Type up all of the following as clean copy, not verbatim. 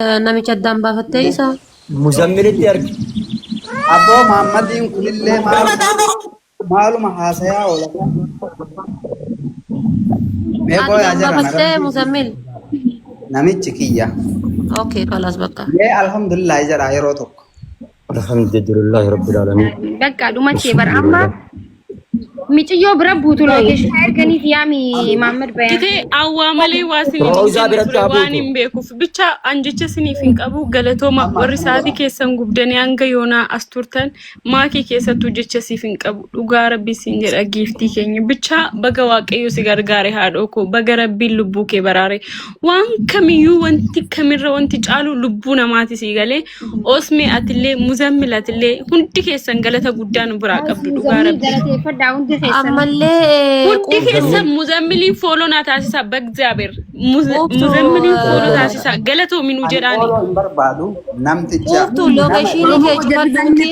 namicha addaan baafattee isa. Muzammilitti argi. Abbo Muhammadin kunillee maaluma haasayaa oola. Meeqoo yaa Addaan jara baafattee Muzammil. namichi kiyya. Okay, kalas bakka. Mee alhamdulillah jedha yeroo tokko. Alhamdulillahi rabbil alamin. በቃ ዱማቼ በራማ ሚጭዮ ብረቡቱ ሎኬሽን አርገኒ ፊያሚ ማመድ በያ ጊዜ አዋመሌ ዋስኒ ዋኒም ቤኩፍ ብቻ አንጀቸ ስኒፍ እንቀቡ ገለቶማ ወሪ ሰዓቲ ኬሰን ጉብደን ያንገ ዮና አስቱርተን ማኪ ኬሰቱ ጀቸ ሲፍ እንቀቡ ዱጋ ረቢ ሲንጀራ ጊፍቲ ኬኝ ብቻ በገዋቀዩ ሲጋርጋሪ ሃዶኮ በገረቢ ልቡ ከበራሪ ዋን ከሚዩ ወንቲ ከሚረ ወንቲ ጫሉ ልቡ ነማቲ ሲገሌ ኦስሜ አትሌ ሙዘምል አትሌ ሁንዲ ኬሰን ገለተ ጉዳን ብራ ቀብዱ ዱጋ ረቢ Ammallee hundi keessa muzammiliin fooloo naa taasisa bagzaabeer muzammiliin fooloo taasisa galatoo minuu jedhaani. Hin barbaadu namticha. Quuftuu lookeeshinii kee cufadhuuti.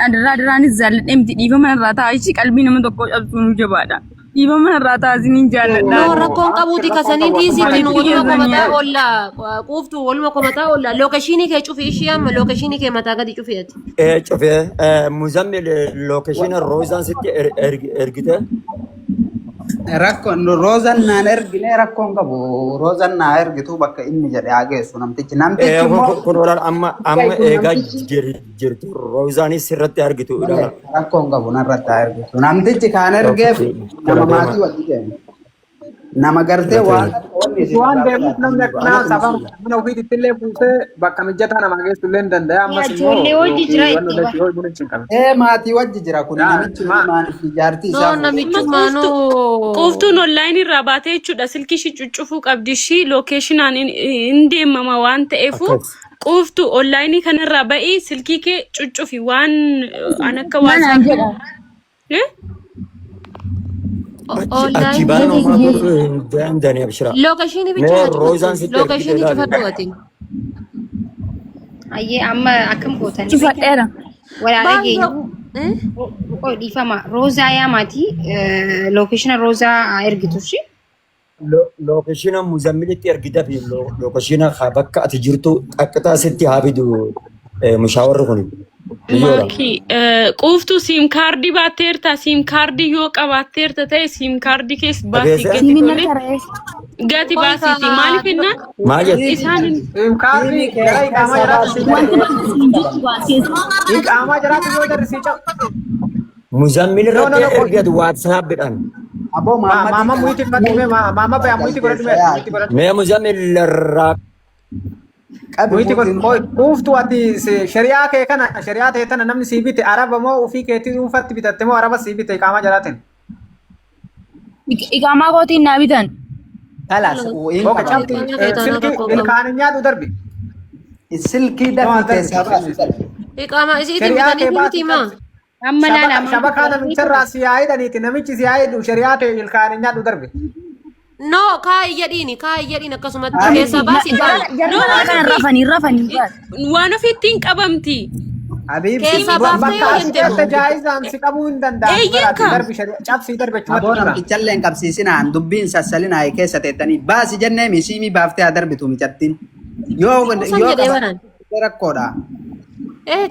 Adaraanis jaalladhee miti dhiifama irraa taa'aa qalbii nama tokko cabsuun jabaadha. Dhiifama irraa taasisaniin jaalladha. No rakkoon qabuuti kasanii dhiisitti nu waluma komataa oolla. Quuftuu waluma komataa oolla. Lookeeshinii kee cufi ishii amma lookeeshinii kee mataa gadi cufeeti. Cufee muzammil lookeshina roozaan sitti ergite. Rakkoon roozan naan ergine rakkoon qabu roozan naa ergitu bakka inni jedhe hageessu namtichi immoo kun olaan amma eegaa jirtu roozaanis sirratti argitu. rakkoon qabu narratti haa ergitu namtichi kaan ergeef nama maatii wajji deemu nama gartee waan deemuuf namni akkanaa safar mana ofiitti illee fuutee bakka mijataa nama geessu illee hin danda'e ammas ijoollee wajji jira maatii wajji jira kun namichi maaniif jaartii No isaa namichi maanuu. Quuftuun online irraa baatee jechuudha silkii ishii cuccufuu qabdi ishii lookeeshinaan hin deemama waan ta'eefu quuftuu online kanarraa ba'ii silkii kee cuccufi waan an akka waan Achi baala namaa danda'anii abshira. Lookeeshinii bicha roozaan sitti lookeeshinii cufadhuuti. አየ አማ አከም ጎተን Cufadheera. ወላላጌ ቆይ ዲፋማ ሮዛ ያማቲ ሎኬሽን ሮዛ ኤርጊቱሽ Lookeshina muzammilitti ergite fi lookeshina bakka ati jirtu qaqqataa sitti haabidu mushaawarri kun. Maaki quuftuu siim kaardii baatteerta siim kaardii yoo qabaatteerta ta'e siim kaardii keessa baasii gati baasiiti maaliif jennaan Maal jetti? isaan kaarri gara iqaamaa jiraatu yoo darrisii cabu Muzammil irratti ergatu waatsaappiidhaan. aboo maama muyti fadhime maama baya muyti godhadhime Mee muzammil irraa muyti quuftu ati shari'aa kee kana shari'aa ta'e tana namni sii bite araba moo ofii keetii dhuunfatti bitatte moo araba sii bite iqaamaa jiraatin Iqaamaa kootiin naa bitan. Kalas oka cabti silki ilkaanin nyaadhu darbi silkii dafii keessaa baasu. Iqaamaa isiitiin bitanii miti maa. አመላላ shabakaa namicharraa si yaa'idhaniiti namichi si yaa'idhu shari'aa ta'e ilkaanin nyaadhu darbi No kaayyaadhiin akkasumatti keessa baasii Rafanii. waan ofiittiin qabamti. Keessaa baaftee yoo bakka jaayizaan si qabuu hin danda'amu darbi cabsii darbi Aboo achumatti namtichallee hin qabsiisinaan dubbiin sassalinaa keessa teettanii baasi jennee misiimii baaftee haa darbitu micattiin. Yoo jedhee baran. rakkoodha.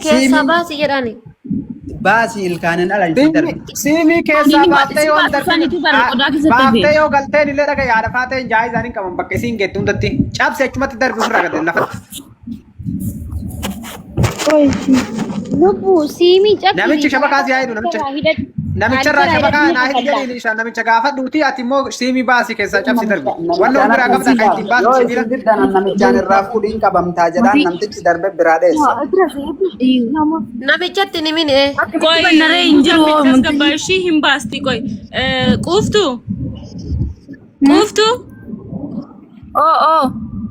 Keessaa baasii jedhani. Baasi ilkaanin ala itti darbi. siimii keessaa baaftee yoo Sanitu bara qodaa keessatti baaftee hafe. yoo galteen illee dhaga yaada faatee jaayizaan hin qaban bakka isiin geettu hundatti cabsi achumatti darbi ofirraa gadi lafa ልቡ ሲሚ ጨፍ namichi shabakaa si yaa'idu namicharraa shabakaa naa hidhi jedhiin namicha gaafadhuuti ati immoo siimii baasii keessaa cabsi darbi wanna of biraa qabda kan ittiin baasu Yoo sibiila isin diddan namichaan irraa fuudhiin qabamtaa jedhaan namtichi darbe biraa dheessa. Namichatti ni mine. Qoy tasgabbaa ishii hin baasti qoy quuftuu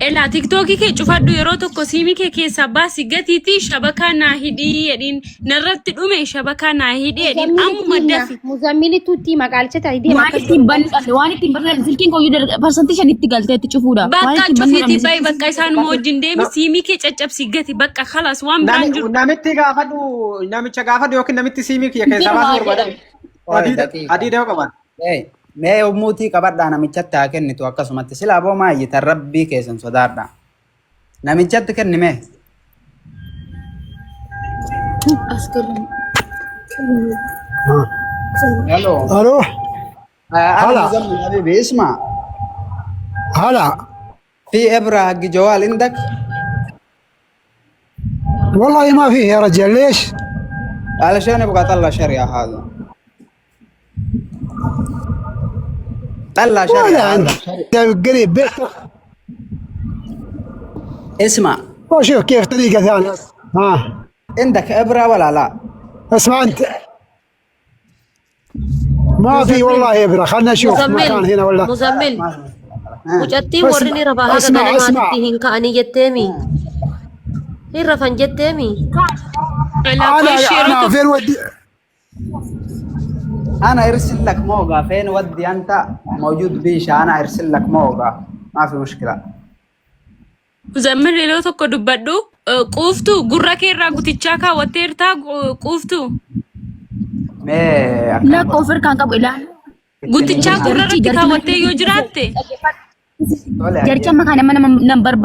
elaa tiktookii kee cufadhu yeroo tokko siimii kee keessaa baasi gatiiti shabakaa naa hidhii jedhiin narratti dhume shabakaa naa hidhii jedhiin ammuma dafi. ሙዘሚሊቱቲ መቃልቸታ ይዴ Waan ittiin bal'an silkiin kooyyuu parsantii shanitti galtee itti cufuudha. Bakka cufiitii bayi bakka isaanuma wajjin deemi siimii kee caccabsi gati bakka kalas waan biraan jiru. namitti gaafadhu namicha gaafadhu yookiin namitti siimii kiyya keessaa baasuu barbaadan adii da'oo qaban Mee umuutii qabadhaa namichatti haa kennitu akkasumatti silaa boo maayitan rabbii keessan sodaadha. namichatti kennime. Hello. الو أنا مزمل حبيبي اسمع هلا في إبرة حق جوال عندك؟ والله ما فيه يا رجال ليش؟ علشان ابغى اطلع شريعة هذا طلع ولا شريعة عندي قريب بيتك اسمع وشوف كيف طريقة ثانية ها عندك إبرة ولا لا؟ اسمع انت ما في والله ابره خلنا نشوف مكان هنا ولا مزمل وجدتي بس- وريني ربا هذا اسمع- كلمات اسمع. تهين كأني جتامي هي رفن جتامي انا فين ودي أنا أرسل لك موقع فين ودي أنت موجود بيش أنا أرسل لك موقع ما في مشكلة Zamir lelo tokko dubbadhu quuftu gurra kee irraa gutichaa kaawwatteertaa quuftu مي Lakkoo ofirkaan qabu ilaala. gutichaa gurra irratti kaawwattee yoo jiraatte طلع Jaricha makaan amma nama nan barbaada.